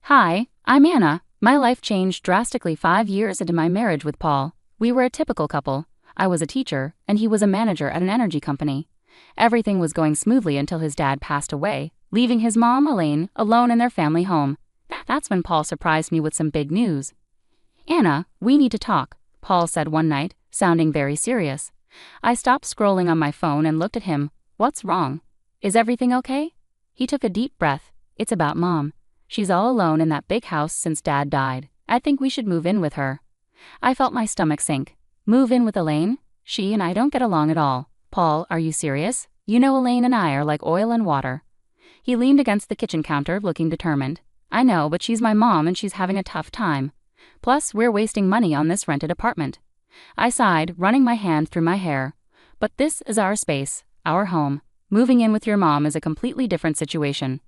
Hi, I'm Anna. My life changed drastically 5 years into my marriage with Paul. We were a typical couple. I was a teacher, and he was a manager at an energy company. Everything was going smoothly until his dad passed away, leaving his mom, Elaine, alone in their family home. That's when Paul surprised me with some big news. "Anna, we need to talk," Paul said one night, sounding very serious. I stopped scrolling on my phone and looked at him. "What's wrong? Is everything okay?" He took a deep breath. "It's about Mom. She's all alone in that big house since Dad died. I think we should move in with her." I felt my stomach sink. Move in with Elaine? She and I don't get along at all. "Paul, are you serious? You know Elaine and I are like oil and water." He leaned against the kitchen counter, looking determined. "I know, but she's my mom and she's having a tough time. Plus, we're wasting money on this rented apartment." I sighed, running my hand through my hair. "But this is our space, our home. Moving in with your mom is a completely different situation."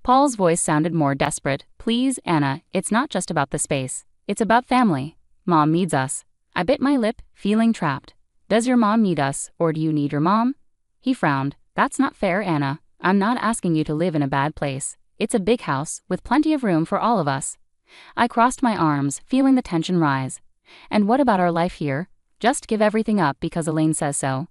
Paul's voice sounded more desperate. "Please, Anna, it's not just about the space. It's about family. Mom needs us." I bit my lip, feeling trapped. "Does your mom need us, or do you need your mom?" He frowned. "That's not fair, Anna. I'm not asking you to live in a bad place. It's a big house, with plenty of room for all of us." I crossed my arms, feeling the tension rise. "And what about our life here? Just give everything up because Elaine says so."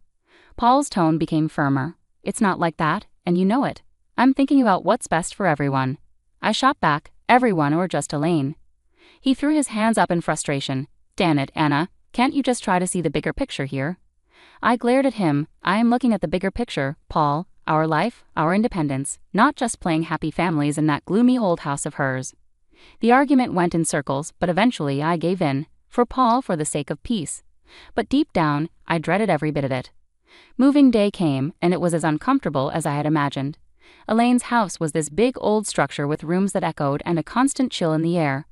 Paul's tone became firmer. "It's not like that, and you know it. I'm thinking about what's best for everyone." I shot back, "Everyone or just Elaine?" He threw his hands up in frustration. "Damn it, Anna, can't you just try to see the bigger picture here?" I glared at him. "I am looking at the bigger picture, Paul. Our life, our independence, not just playing happy families in that gloomy old house of hers." The argument went in circles, but eventually I gave in. For Paul, for the sake of peace. But deep down, I dreaded every bit of it. Moving day came, and it was as uncomfortable as I had imagined. Elaine's house was this big old structure with rooms that echoed and a constant chill in the air.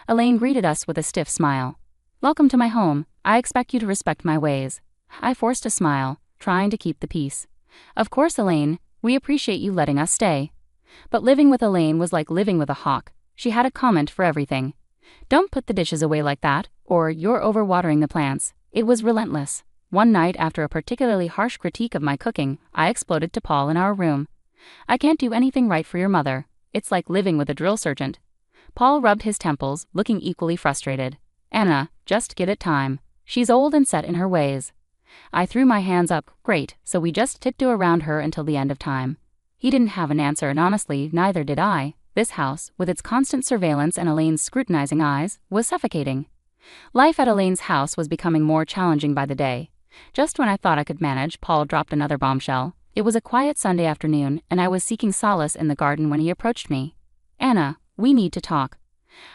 Elaine greeted us with a stiff smile. "Welcome to my home. I expect you to respect my ways." I forced a smile, trying to keep the peace. "Of course, Elaine, we appreciate you letting us stay." But living with Elaine was like living with a hawk. She had a comment for everything. "Don't put the dishes away like that," or "You're overwatering the plants." It was relentless. One night, after a particularly harsh critique of my cooking, I exploded to Paul in our room. "I can't do anything right for your mother. It's like living with a drill sergeant." Paul rubbed his temples, looking equally frustrated. "Anna, just give it time. She's old and set in her ways." I threw my hands up. "Great, so we just tiptoe around her until the end of time." He didn't have an answer, and honestly, neither did I. This house, with its constant surveillance and Elaine's scrutinizing eyes, was suffocating. Life at Elaine's house was becoming more challenging by the day. Just when I thought I could manage, Paul dropped another bombshell. It was a quiet Sunday afternoon, and I was seeking solace in the garden when he approached me. "Anna, we need to talk."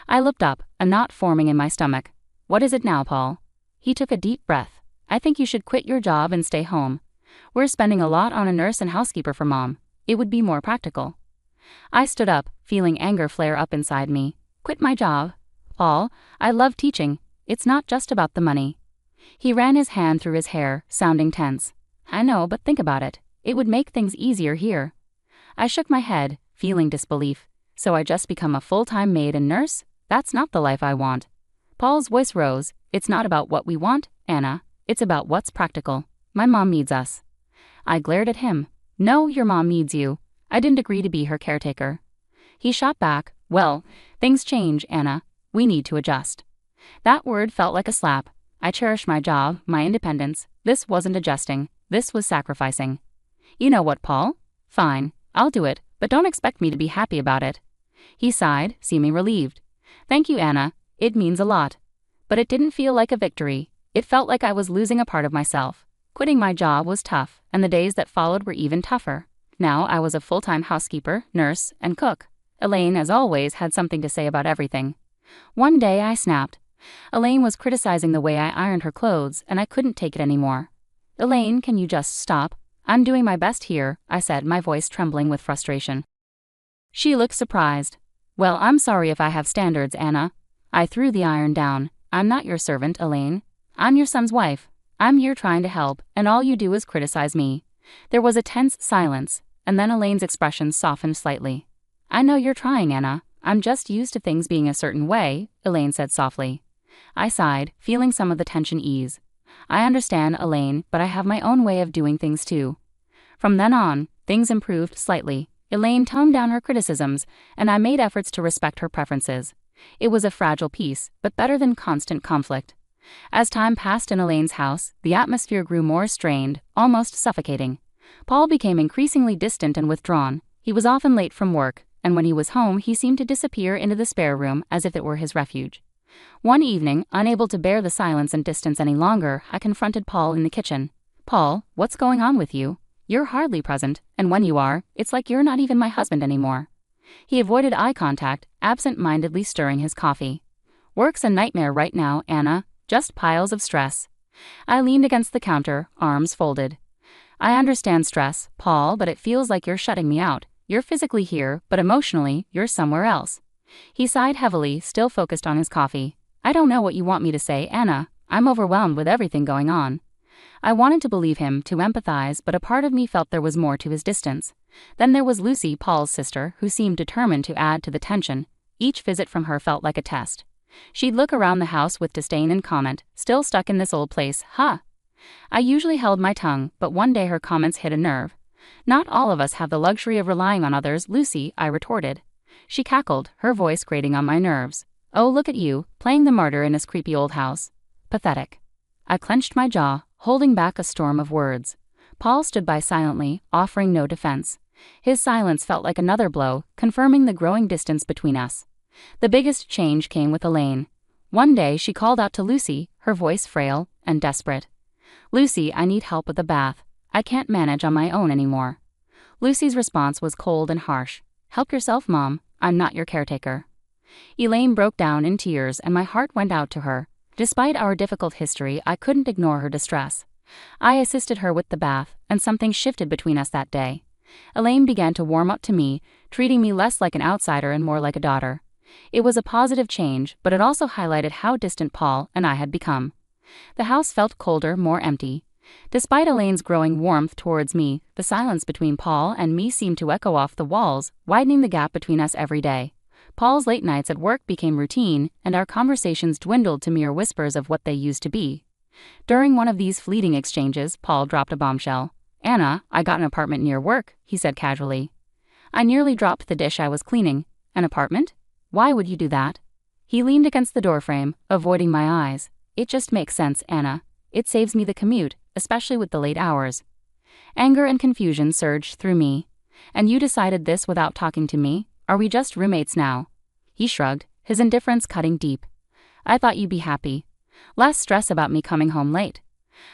I looked up, a knot forming in my stomach. "What is it now, Paul?" He took a deep breath. "I think you should quit your job and stay home. We're spending a lot on a nurse and housekeeper for Mom. It would be more practical." I stood up, feeling anger flare up inside me. "Quit my job? Paul, I love teaching. It's not just about the money." He ran his hand through his hair, sounding tense. "I know, but think about it. It would make things easier here." I shook my head, feeling disbelief. "So I just become a full-time maid and nurse? That's not the life I want." Paul's voice rose. "It's not about what we want, Anna. It's about what's practical. My mom needs us." I glared at him. "No, your mom needs you. I didn't agree to be her caretaker." He shot back. "Well, things change, Anna. We need to adjust." That word felt like a slap. I cherished my job, my independence. This wasn't adjusting. This was sacrificing. "You know what, Paul? Fine, I'll do it, but don't expect me to be happy about it." He sighed, seeming relieved. "Thank you, Anna. It means a lot." But it didn't feel like a victory. It felt like I was losing a part of myself. Quitting my job was tough, and the days that followed were even tougher. Now I was a full-time housekeeper, nurse, and cook. Elaine, as always, had something to say about everything. One day I snapped. Elaine was criticizing the way I ironed her clothes, and I couldn't take it anymore. "Elaine, can you just stop? I'm doing my best here," I said, my voice trembling with frustration. She looked surprised. "Well, I'm sorry if I have standards, Anna." I threw the iron down. "I'm not your servant, Elaine. I'm your son's wife. I'm here trying to help, and all you do is criticize me." There was a tense silence, and then Elaine's expression softened slightly. "I know you're trying, Anna. I'm just used to things being a certain way," Elaine said softly. I sighed, feeling some of the tension ease. "I understand, Elaine, but I have my own way of doing things too." From then on, things improved slightly. Elaine toned down her criticisms, and I made efforts to respect her preferences. It was a fragile peace, but better than constant conflict. As time passed in Elaine's house, the atmosphere grew more strained, almost suffocating. Paul became increasingly distant and withdrawn. He was often late from work, and when he was home he seemed to disappear into the spare room as if it were his refuge. One evening, unable to bear the silence and distance any longer, I confronted Paul in the kitchen. "Paul, what's going on with you? You're hardly present, and when you are, it's like you're not even my husband anymore." He avoided eye contact, absent-mindedly stirring his coffee. "Work's a nightmare right now, Anna. Just piles of stress." I leaned against the counter, arms folded. "I understand stress, Paul, but it feels like you're shutting me out. You're physically here, but emotionally, you're somewhere else." He sighed heavily, still focused on his coffee. "I don't know what you want me to say, Anna. I'm overwhelmed with everything going on." I wanted to believe him, to empathize, but a part of me felt there was more to his distance. Then there was Lucy, Paul's sister, who seemed determined to add to the tension. Each visit from her felt like a test. She'd look around the house with disdain and comment, "Still stuck in this old place, huh?" I usually held my tongue, but one day her comments hit a nerve. "Not all of us have the luxury of relying on others, Lucy," I retorted. She cackled, her voice grating on my nerves. "Oh, look at you, playing the martyr in this creepy old house. Pathetic." I clenched my jaw, holding back a storm of words. Paul stood by silently, offering no defense. His silence felt like another blow, confirming the growing distance between us. The biggest change came with Elaine. One day she called out to Lucy, her voice frail and desperate. "Lucy, I need help with the bath. I can't manage on my own anymore." Lucy's response was cold and harsh. "Help yourself, Mom. I'm not your caretaker." Elaine broke down in tears and my heart went out to her. Despite our difficult history, I couldn't ignore her distress. I assisted her with the bath, and something shifted between us that day. Elaine began to warm up to me, treating me less like an outsider and more like a daughter. It was a positive change, but it also highlighted how distant Paul and I had become. The house felt colder, more empty. Despite Elaine's growing warmth towards me, the silence between Paul and me seemed to echo off the walls, widening the gap between us every day. Paul's late nights at work became routine, and our conversations dwindled to mere whispers of what they used to be. During one of these fleeting exchanges, Paul dropped a bombshell. "Anna, I got an apartment near work," he said casually. I nearly dropped the dish I was cleaning. "An apartment? Why would you do that?" He leaned against the doorframe, avoiding my eyes. "It just makes sense, Anna. It saves me the commute, especially with the late hours." Anger and confusion surged through me. "And you decided this without talking to me? Are we just roommates now?" He shrugged, his indifference cutting deep. "I thought you'd be happy. Less stress about me coming home late."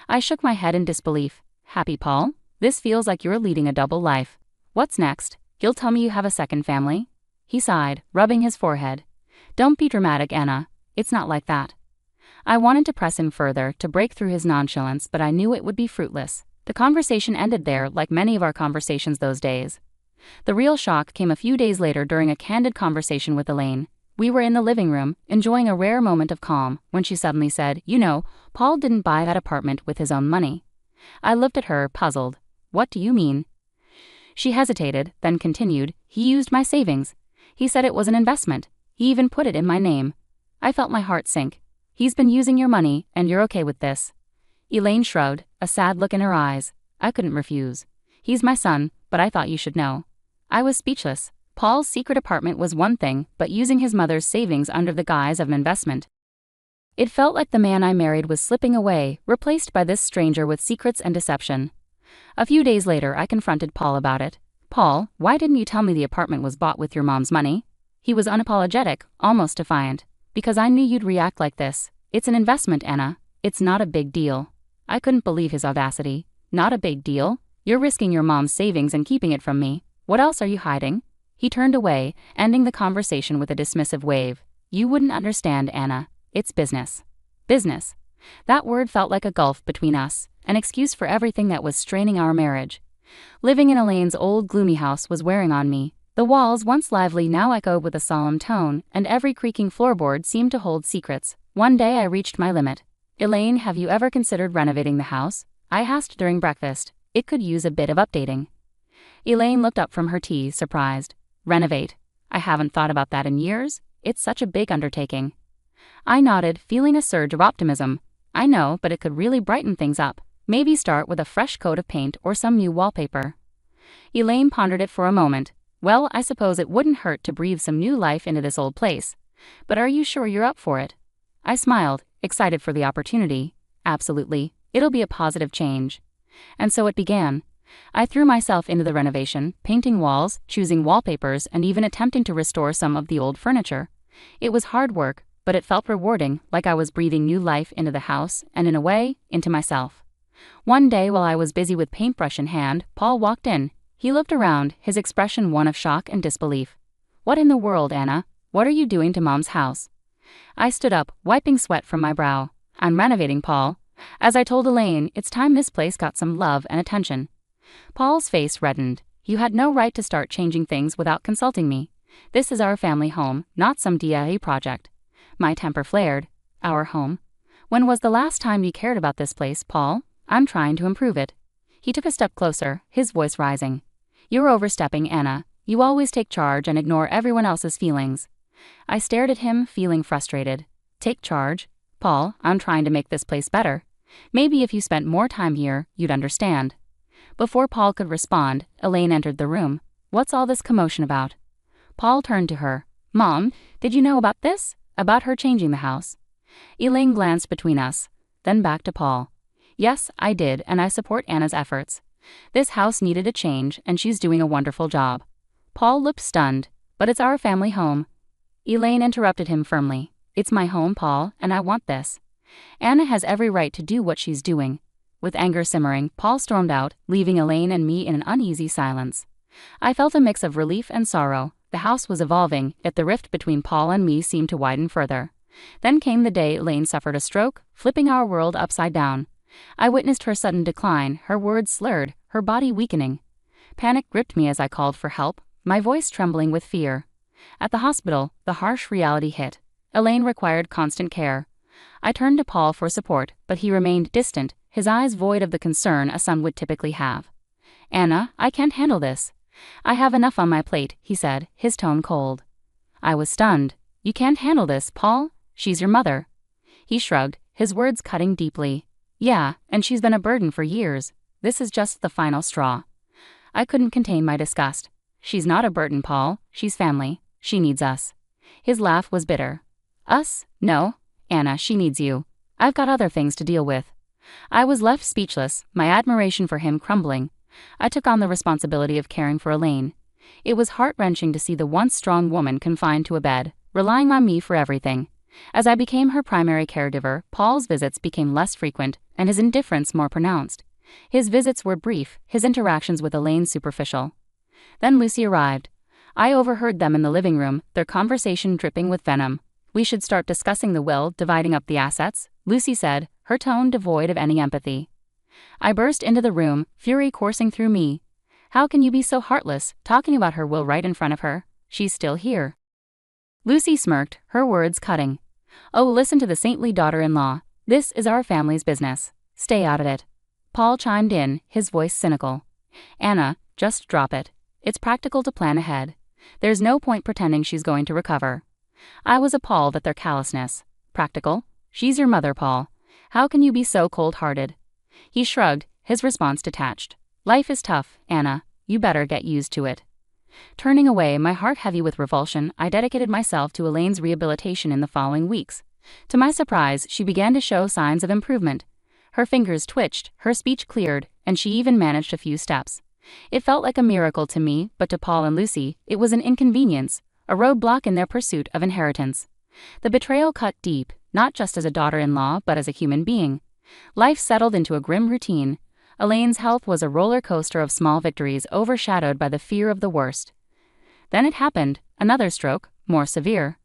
I shook my head in disbelief. "Happy, Paul? This feels like you're leading a double life. What's next? You'll tell me you have a second family?" He sighed, rubbing his forehead. "Don't be dramatic, Anna. It's not like that." I wanted to press him further, to break through his nonchalance, but I knew it would be fruitless. The conversation ended there, like many of our conversations those days. The real shock came a few days later during a candid conversation with Elaine. We were in the living room, enjoying a rare moment of calm, when she suddenly said, "You know, Paul didn't buy that apartment with his own money." I looked at her, puzzled. "What do you mean?" She hesitated, then continued, "He used my savings. He said it was an investment. He even put it in my name." I felt my heart sink. "He's been using your money, and you're okay with this?" Elaine shrugged, a sad look in her eyes. I couldn't refuse. "He's my son, but I thought you should know." I was speechless. Paul's secret apartment was one thing, but using his mother's savings under the guise of an investment. It felt like the man I married was slipping away, replaced by this stranger with secrets and deception. A few days later, I confronted Paul about it. "Paul, why didn't you tell me the apartment was bought with your mom's money?" He was unapologetic, almost defiant. "Because I knew you'd react like this. It's an investment, Anna. It's not a big deal." I couldn't believe his audacity. "Not a big deal? You're risking your mom's savings and keeping it from me. What else are you hiding?" He turned away, ending the conversation with a dismissive wave. "You wouldn't understand, Anna. It's business." Business. That word felt like a gulf between us, an excuse for everything that was straining our marriage. Living in Elaine's old gloomy house was wearing on me. The walls, once lively, now echoed with a solemn tone, and every creaking floorboard seemed to hold secrets. One day I reached my limit. "Elaine, have you ever considered renovating the house?" I asked during breakfast. "It could use a bit of updating." Elaine looked up from her tea, surprised. "Renovate? I haven't thought about that in years. It's such a big undertaking." I nodded, feeling a surge of optimism. "I know, but it could really brighten things up. Maybe start with a fresh coat of paint or some new wallpaper." Elaine pondered it for a moment. Well, I suppose it wouldn't hurt to breathe some new life into this old place. But are you sure you're up for it? I smiled, excited for the opportunity. Absolutely. It'll be a positive change. And so it began. I threw myself into the renovation, painting walls, choosing wallpapers, and even attempting to restore some of the old furniture. It was hard work, but it felt rewarding, like I was breathing new life into the house and, in a way, into myself. One day while I was busy with paintbrush in hand, Paul walked in. He looked around, his expression one of shock and disbelief. "What in the world, Anna? What are you doing to Mom's house?" I stood up, wiping sweat from my brow. "I'm renovating, Paul. As I told Elaine, it's time this place got some love and attention." Paul's face reddened. "You had no right to start changing things without consulting me. This is our family home, not some DIY project." My temper flared. "Our home? When was the last time you cared about this place, Paul? I'm trying to improve it." He took a step closer, his voice rising. "You're overstepping, Anna. You always take charge and ignore everyone else's feelings." I stared at him, feeling frustrated. "Take charge? Paul, I'm trying to make this place better. Maybe if you spent more time here, you'd understand." Before Paul could respond, Elaine entered the room. "What's all this commotion about?" Paul turned to her. "Mom, did you know about this? About her changing the house?" Elaine glanced between us, then back to Paul. "Yes, I did, and I support Anna's efforts. This house needed a change, and she's doing a wonderful job." Paul looked stunned. "But it's our family home." Elaine interrupted him firmly. "It's my home, Paul, and I want this. Anna has every right to do what she's doing." With anger simmering, Paul stormed out, leaving Elaine and me in an uneasy silence. I felt a mix of relief and sorrow. The house was evolving, yet the rift between Paul and me seemed to widen further. Then came the day Elaine suffered a stroke, flipping our world upside down. I witnessed her sudden decline, her words slurred, her body weakening. Panic gripped me as I called for help, my voice trembling with fear. At the hospital, the harsh reality hit. Elaine required constant care. I turned to Paul for support, but he remained distant, his eyes void of the concern a son would typically have. "Anna, I can't handle this. I have enough on my plate," he said, his tone cold. I was stunned. "You can't handle this, Paul? She's your mother." He shrugged, his words cutting deeply. "Yeah, and she's been a burden for years. This is just the final straw." I couldn't contain my disgust. "She's not a burden, Paul. She's family. She needs us." His laugh was bitter. "Us? No. Anna, she needs you. I've got other things to deal with." I was left speechless, my admiration for him crumbling. I took on the responsibility of caring for Elaine. It was heart-wrenching to see the once strong woman confined to a bed, relying on me for everything. As I became her primary caregiver, Paul's visits became less frequent, and his indifference more pronounced. His visits were brief, his interactions with Elaine superficial. Then Lucy arrived. I overheard them in the living room, their conversation dripping with venom. "We should start discussing the will, dividing up the assets," Lucy said, her tone devoid of any empathy. I burst into the room, fury coursing through me. "How can you be so heartless, talking about her will right in front of her? She's still here." Lucy smirked, her words cutting. "Oh, listen to the saintly daughter-in-law. This is our family's business. Stay out of it." Paul chimed in, his voice cynical. "Anna, just drop it. It's practical to plan ahead. There's no point pretending she's going to recover." I was appalled at their callousness. "Practical? She's your mother, Paul. How can you be so cold-hearted?" He shrugged, his response detached. "Life is tough, Anna. You better get used to it." Turning away, my heart heavy with revulsion, I dedicated myself to Elaine's rehabilitation in the following weeks. To my surprise, she began to show signs of improvement. Her fingers twitched, her speech cleared, and she even managed a few steps. It felt like a miracle to me, but to Paul and Lucy, it was an inconvenience, a roadblock in their pursuit of inheritance. The betrayal cut deep, not just as a daughter-in-law, but as a human being. Life settled into a grim routine. Elaine's health was a roller coaster of small victories overshadowed by the fear of the worst. Then it happened, another stroke, more severe.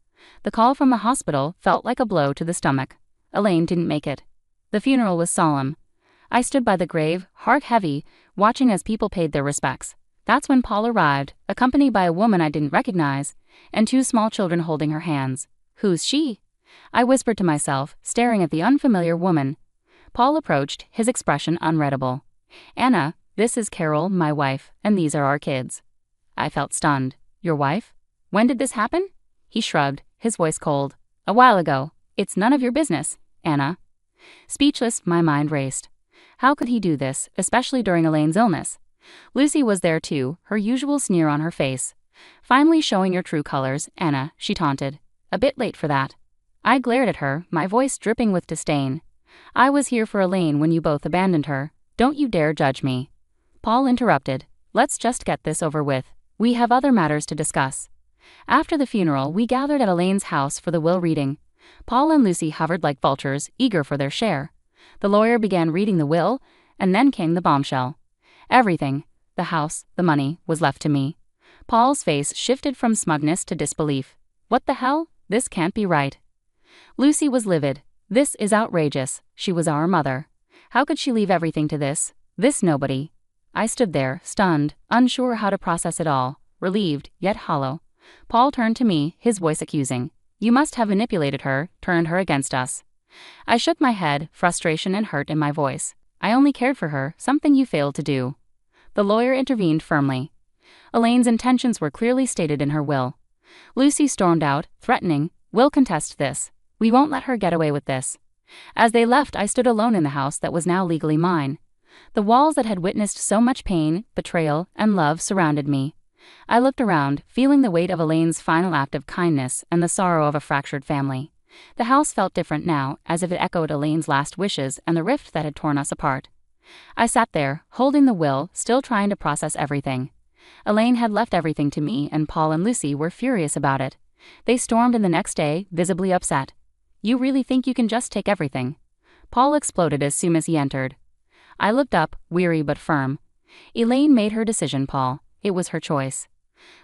The call from the hospital felt like a blow to the stomach. Elaine didn't make it. The funeral was solemn. I stood by the grave, heart heavy, watching as people paid their respects. That's when Paul arrived, accompanied by a woman I didn't recognize, and two small children holding her hands. "Who's she?" I whispered to myself, staring at the unfamiliar woman. Paul approached, his expression unreadable. "Anna, this is Carol, my wife, and these are our kids." I felt stunned. "Your wife? When did this happen?" He shrugged, his voice cold. "A while ago. It's none of your business, Anna." Speechless, my mind raced. How could he do this, especially during Elaine's illness? Lucy was there too, her usual sneer on her face. "Finally showing your true colors, Anna," she taunted. "A bit late for that." I glared at her, my voice dripping with disdain. "I was here for Elaine when you both abandoned her. Don't you dare judge me." Paul interrupted. "Let's just get this over with. We have other matters to discuss." After the funeral, we gathered at Elaine's house for the will reading. Paul and Lucy hovered like vultures, eager for their share. The lawyer began reading the will, and then came the bombshell. Everything, the house, the money, was left to me. Paul's face shifted from smugness to disbelief. "What the hell? This can't be right." Lucy was livid. "This is outrageous. She was our mother. How could she leave everything to this nobody?" I stood there, stunned, unsure how to process it all, relieved, yet hollow. Paul turned to me, his voice accusing. "You must have manipulated her, turned her against us." I shook my head, frustration and hurt in my voice. "I only cared for her, something you failed to do." The lawyer intervened firmly. "Elaine's intentions were clearly stated in her will." Lucy stormed out, threatening, "We'll contest this. We won't let her get away with this." As they left, I stood alone in the house that was now legally mine. The walls that had witnessed so much pain, betrayal, and love surrounded me. I looked around, feeling the weight of Elaine's final act of kindness and the sorrow of a fractured family. The house felt different now, as if it echoed Elaine's last wishes and the rift that had torn us apart. I sat there, holding the will, still trying to process everything. Elaine had left everything to me, and Paul and Lucy were furious about it. They stormed in the next day, visibly upset. "You really think you can just take everything?" Paul exploded as soon as he entered. I looked up, weary but firm. "Elaine made her decision, Paul. It was her choice."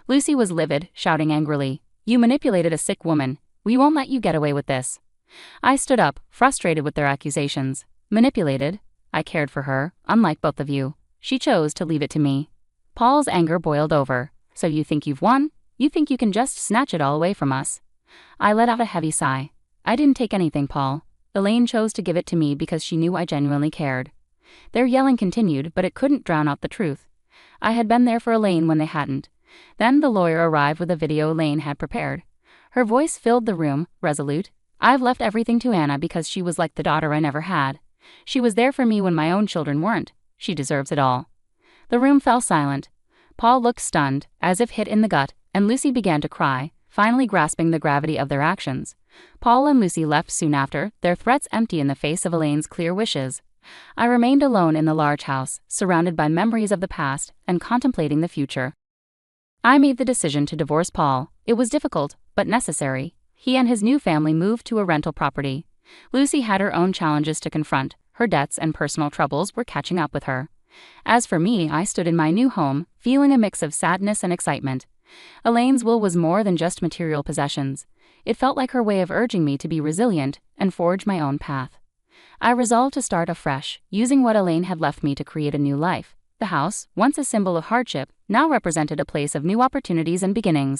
Lucy was livid, shouting angrily, "You manipulated a sick woman. We won't let you get away with this." I stood up, frustrated with their accusations. "Manipulated? I cared for her, unlike both of you. She chose to leave it to me." Paul's anger boiled over. "So you think you've won? You think you can just snatch it all away from us?" I let out a heavy sigh. "I didn't take anything, Paul. Elaine chose to give it to me because she knew I genuinely cared." Their yelling continued, but it couldn't drown out the truth. I had been there for Elaine when they hadn't. Then the lawyer arrived with a video Elaine had prepared. Her voice filled the room, resolute. "I've left everything to Anna because she was like the daughter I never had. She was there for me when my own children weren't. She deserves it all." The room fell silent. Paul looked stunned, as if hit in the gut, and Lucy began to cry, finally grasping the gravity of their actions. Paul and Lucy left soon after, their threats empty in the face of Elaine's clear wishes. I remained alone in the large house, surrounded by memories of the past and contemplating the future. I made the decision to divorce Paul. It was difficult, but necessary. He and his new family moved to a rental property. Lucy had her own challenges to confront. Her debts and personal troubles were catching up with her. As for me, I stood in my new home, feeling a mix of sadness and excitement. Elaine's will was more than just material possessions. It felt like her way of urging me to be resilient and forge my own path. I resolved to start afresh, using what Elaine had left me to create a new life. The house, once a symbol of hardship, now represented a place of new opportunities and beginnings.